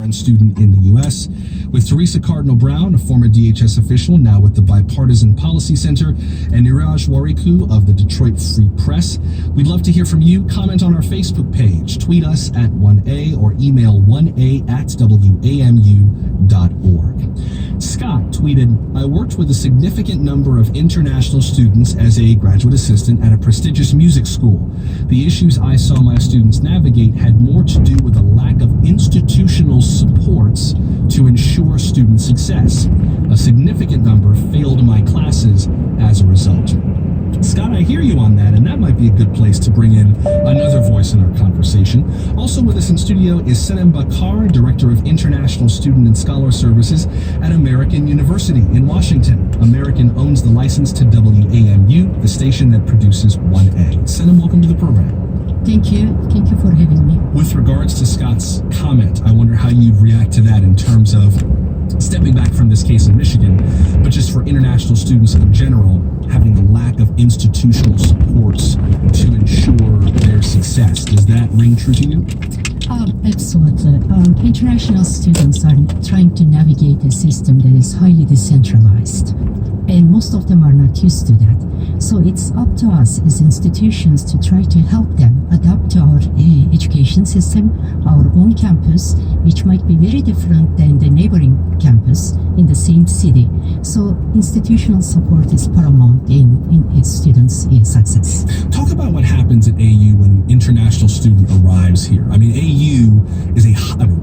foreign student in the U.S. With Teresa Cardinal Brown, a former DHS official, now with the Bipartisan Policy Center, and Niraj Wariku of the Detroit Free Press. We'd love to hear from you. Comment on our Facebook page, tweet us at 1A, or email 1A@wamu.org. Scott tweeted, I worked with a significant number of international students as a graduate assistant at a prestigious music school. The issues I saw my students navigate had more to do with a lack of institutional supports to ensure student success. A significant number failed my classes as a result. Scott, I hear you on that, and that might be a good place to bring in another voice in our conversation. Also with us in studio is Senem Bakar, Director of International Student and Scholar Services at American University in Washington. American owns the license to WAMU, the station that produces 1A. Senem, welcome to the program. Thank you. Thank you for having me. With regards to Scott's comment, I wonder how you'd react to that in terms of stepping back from this case in Michigan, but just for international students in general, having a lack of institutional supports to ensure their success. Does that ring true to you? Absolutely. International students are trying to navigate a system that is highly decentralized, and most of them are not used to that. So it's up to us as institutions to try to help them adapt to our education system, our own campus, which might be very different than the neighboring campus in the same city. So institutional support is paramount in a student's success. Talk about what happens at AU when an international student arrives here. I mean, AU is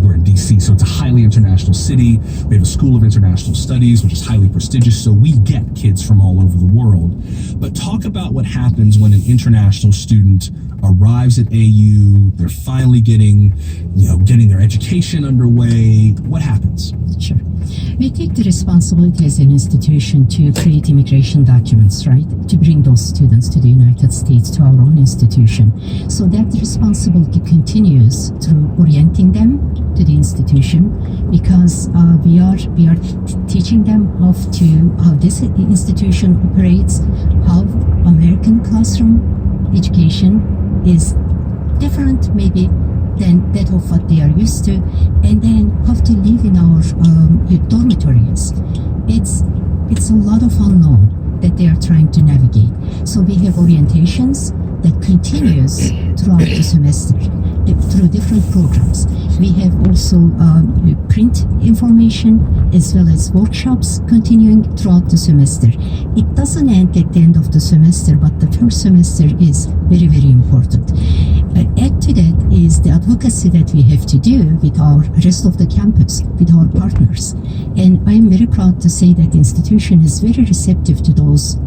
we're in DC, so it's a highly international city. We have a School of International Studies, which is highly prestigious, so we get kids from all over the world. But talk about what happens when an international student arrives at AU, they're finally getting their education underway. What happens? Sure. We take the responsibility as an institution to create immigration documents, right? To bring those students to the United States, to our own institution. So that responsibility continues through orienting them to the institution, because we are teaching them how this institution operates, how American classroom education is different maybe than that of what they are used to, and then how to live in our dormitories. It's a lot of unknown that they are trying to navigate. So we have orientations that continues throughout the semester through different programs. We have also print information as well as workshops continuing throughout the semester. It doesn't end at the end of the semester, but the first semester is very, very important. Add to that is the advocacy that we have to do with our rest of the campus, with our partners. And I am very proud to say that the institution is very receptive to those,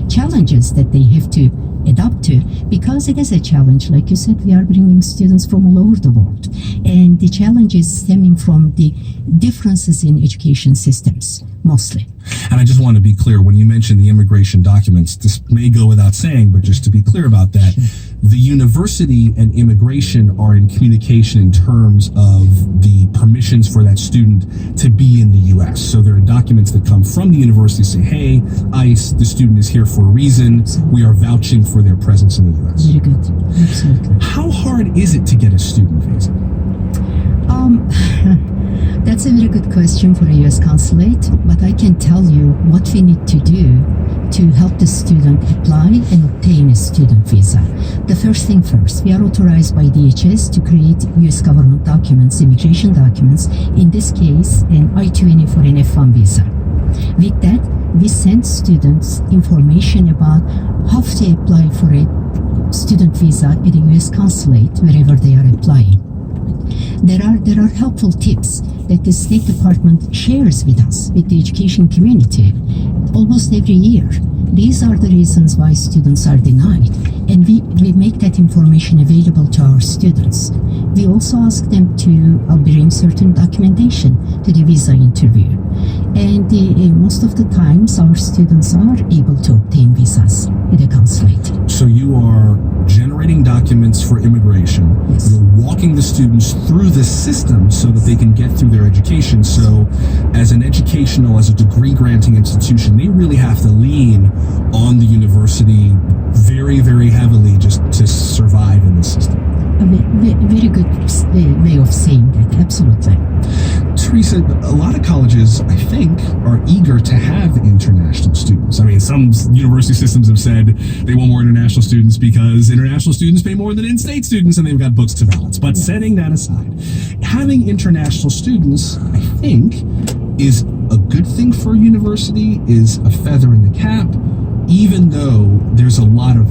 challenges that they have to adapt to, because it is a challenge. Like you said, we are bringing students from all over the world, and the challenge is stemming from the differences in education systems mostly. And I just want to be clear, when you mention the immigration documents, this may go without saying, but just to be clear about that, the university and immigration are in communication in terms of the permissions for that student to be in the U.S. So there are documents that come from the university say, hey, ICE, the student is here for a reason. We are vouching for their presence in the U.S. Very good. Absolutely. How hard is it to get a student visa? That's a very good question for a U.S. consulate, but I can tell you what we need to do to help the student apply and obtain a student visa. The first thing first, we are authorized by DHS to create U.S. government documents, immigration documents, in this case, an I-20 for an F-1 visa. With that, we send students information about how to apply for a student visa at a U.S. consulate wherever they are applying. There are helpful tips that the State Department shares with us, with the education community, almost every year. These are the reasons why students are denied, and we make that information available to our students. We also ask them to bring certain documentation to the visa interview. And most of the times, our students are able to obtain visas at the consulate. So you are generating documents for immigration. Yes. You're walking the students through this system so that they can get through their education. So as a degree granting institution, they really have to lean on the university very, very heavily just to survive in the system. A very good way of saying that, absolutely. said a lot of colleges, I think, are eager to have international students. I mean, some university systems have said they want more international students because international students pay more than in-state students and they've got books to balance. But setting that aside, having international students, I think, is a good thing for a university, is a feather in the cap, even though there's a lot of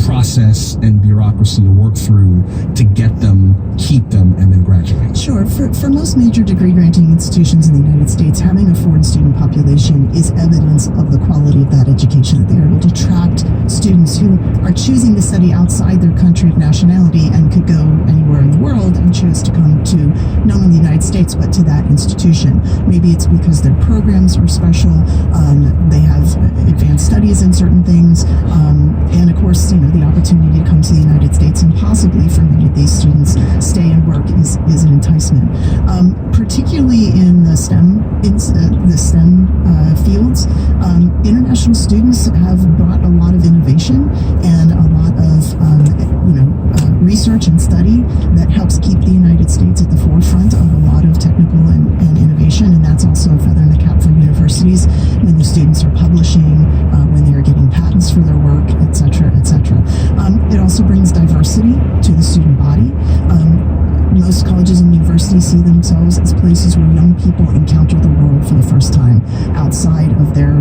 process and bureaucracy to work through to get them, keep them, and then graduate. Sure. For most major degree-granting institutions in the United States, having a foreign student population is evidence of the quality of that education. They're able to attract students who are choosing to study outside their country of nationality and could go anywhere in the world and choose to come to not only the United States, but to that institution. Maybe it's because their programs are special, they have advanced studies in certain things, and of course, the opportunity to come to the United States and possibly for many of these students stay and work is an enticement. Particularly in the STEM fields, international students have brought a lot of innovation and a lot of research and study that helps keep the United States at the forefront of a lot of technical and innovation, and that's also a feather in the cap for universities when the students are publishing, when they are getting patents for their work, etc., etc. It also brings diversity to the student body. Most colleges and universities see themselves as places where young people encounter the world for the first time outside of their,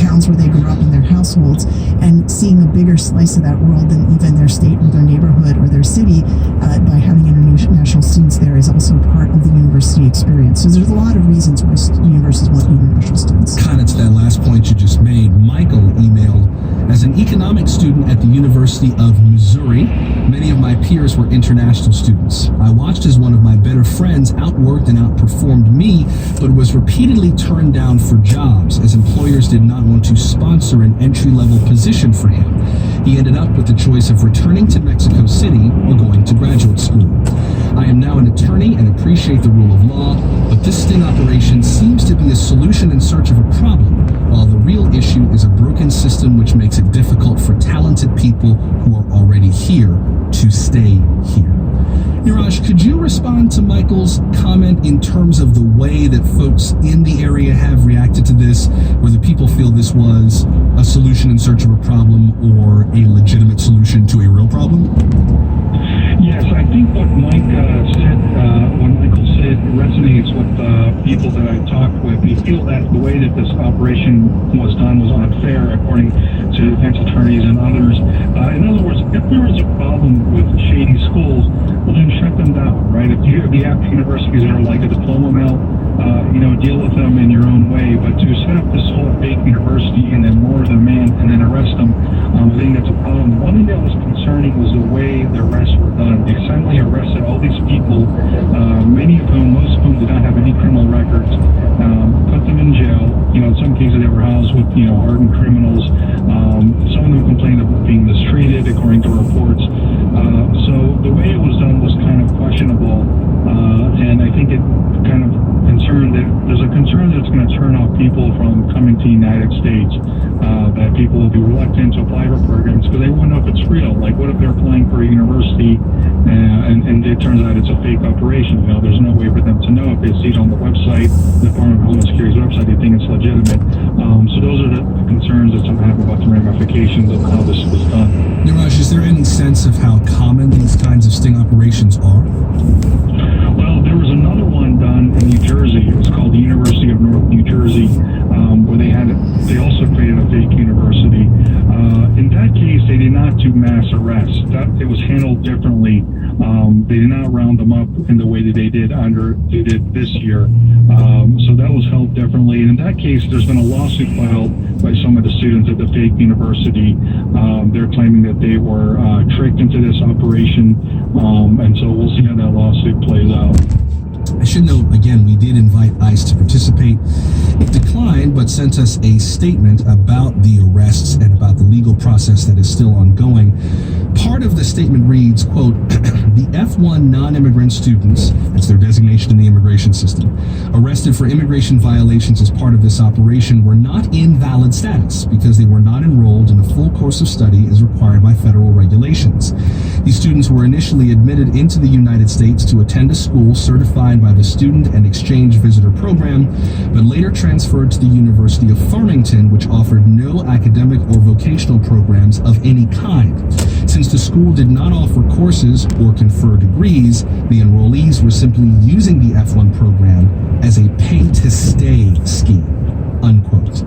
towns where they grew up in their households, and seeing a bigger slice of that world than even their state or their neighborhood or their city by having international students there is also part of the university experience. So there's a lot of reasons why universities want international students. Kind of to that last point you just made, Michael emailed, as an economics student at the University of Missouri, many of my peers were international students. I watched as one of my better friends outworked and outperformed me, but was repeatedly turned down for jobs as employers did not want to sponsor an entry-level position for him. He ended up with the choice of returning to Mexico City or going to graduate school. I am now an attorney and appreciate the rule of law, but this sting operation seems to be a solution in search of a problem, while the real issue is a broken system which makes it difficult for talented people who are already here to stay here. Niraj, could you respond to Michael's comment in terms of the way that folks in the area have reacted to this, whether people feel this was a solution in search of a problem or a legitimate solution to a real problem? Yes, I think what Michael said resonates with people that I talked with. They feel that the way that this operation was done was unfair, according to defense attorneys and others. In other words, if there is a problem with shady schools, well then shut them down, right? If you have universities that are like a diploma mill, deal with them in your own way. But to set up this whole fake university and then lure them in and then arrest them, I think that's a problem. One thing that was concerning was the way the arrests were done. They suddenly arrested all these people, most of whom did not have any criminal records, put them in jail. In some cases they were housed with, hardened criminals. Some of them complained of being mistreated, according to reports. So the way it was done was kind of questionable, and I think it kind of there's a concern that it's going to turn off people from coming to the United States, that people will be reluctant to apply for programs because they won't know if it's real. Like, what if they're applying for a university and it turns out it's a fake operation? There's no way for them to know. If they see it on the website, the Department of Homeland Security's website, they think it's legitimate. So those are the concerns that some have about the ramifications of how this was done. Niraj, is there any sense of how common these kinds of sting operations are? Well, there was another one done in New Jersey. It was called the University of North New Jersey, where they also created a fake university. In that case, they did not do mass arrests. It was handled differently. They did not round them up in the way that they did this year. So that was held differently. And in that case, there's been a lawsuit filed by some of the students at the fake university. They're claiming that they were tricked into this operation, and so we'll see how that lawsuit plays out. I should note, again, we did invite ICE to participate. It declined, but sent us a statement about the arrests and about the legal process that is still ongoing. Part of the statement reads, quote, "The F1 non-immigrant students," that's their designation in the immigration system, arrested for immigration violations as part of this operation were not in valid status because they were not enrolled in a full course of study as required by federal regulations. These students were initially admitted into the United States to attend a school certified by the Student and Exchange Visitor Program, but later transferred to the University of Farmington, which offered no academic or vocational programs of any kind. Since the school did not offer courses or confer degrees, the enrollees were simply using the F1 program as a pay-to-stay scheme, unquote.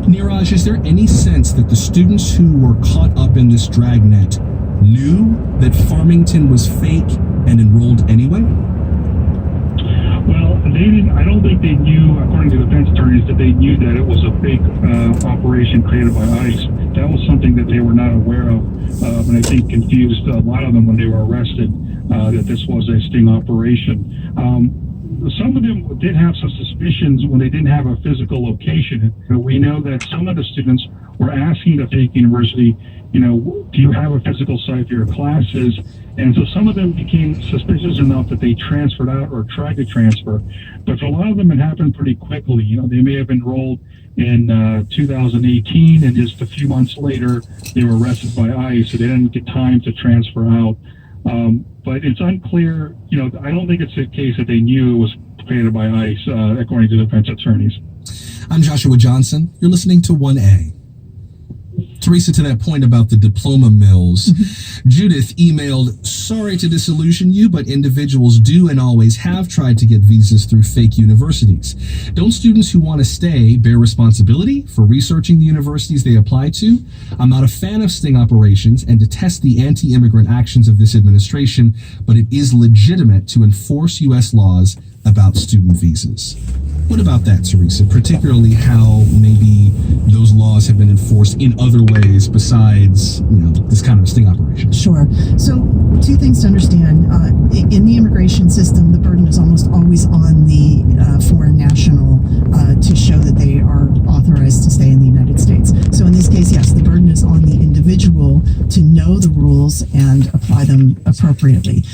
Neeraj, is there any sense that the students who were caught up in this dragnet knew that Farmington was fake and enrolled anyway? Well, they didn't. I don't think they knew, according to defense attorneys, that they knew that it was a fake operation created by ICE. That was something that they were not aware of, and I think confused a lot of them when they were arrested that this was a sting operation. Some of them did have some suspicions when they didn't have a physical location. We know that some of the students were asking the fake university, do you have a physical site for your classes? And so some of them became suspicious enough that they transferred out or tried to transfer. But for a lot of them, it happened pretty quickly. They may have enrolled in 2018, and just a few months later, they were arrested by ICE, so they didn't get time to transfer out. But it's unclear, I don't think it's a case that they knew it was created by ICE, according to defense attorneys. I'm Joshua Johnson. You're listening to 1A. Teresa, to that point about the diploma mills, Judith emailed, sorry to disillusion you, but individuals do and always have tried to get visas through fake universities. Don't students who want to stay bear responsibility for researching the universities they apply to? I'm not a fan of sting operations and detest the anti-immigrant actions of this administration, but it is legitimate to enforce U.S. laws about student visas. What about that, Teresa? Particularly how maybe those laws have been enforced in other ways besides, this kind of sting operation? Sure. So, two things to understand. In the immigration system, the burden is almost always on the foreign national to show that they are authorized to stay in the United States. So in this case, yes, the burden is on the individual to know the rules and apply them appropriately.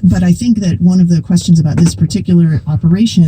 But I think that one of the questions about this particular operation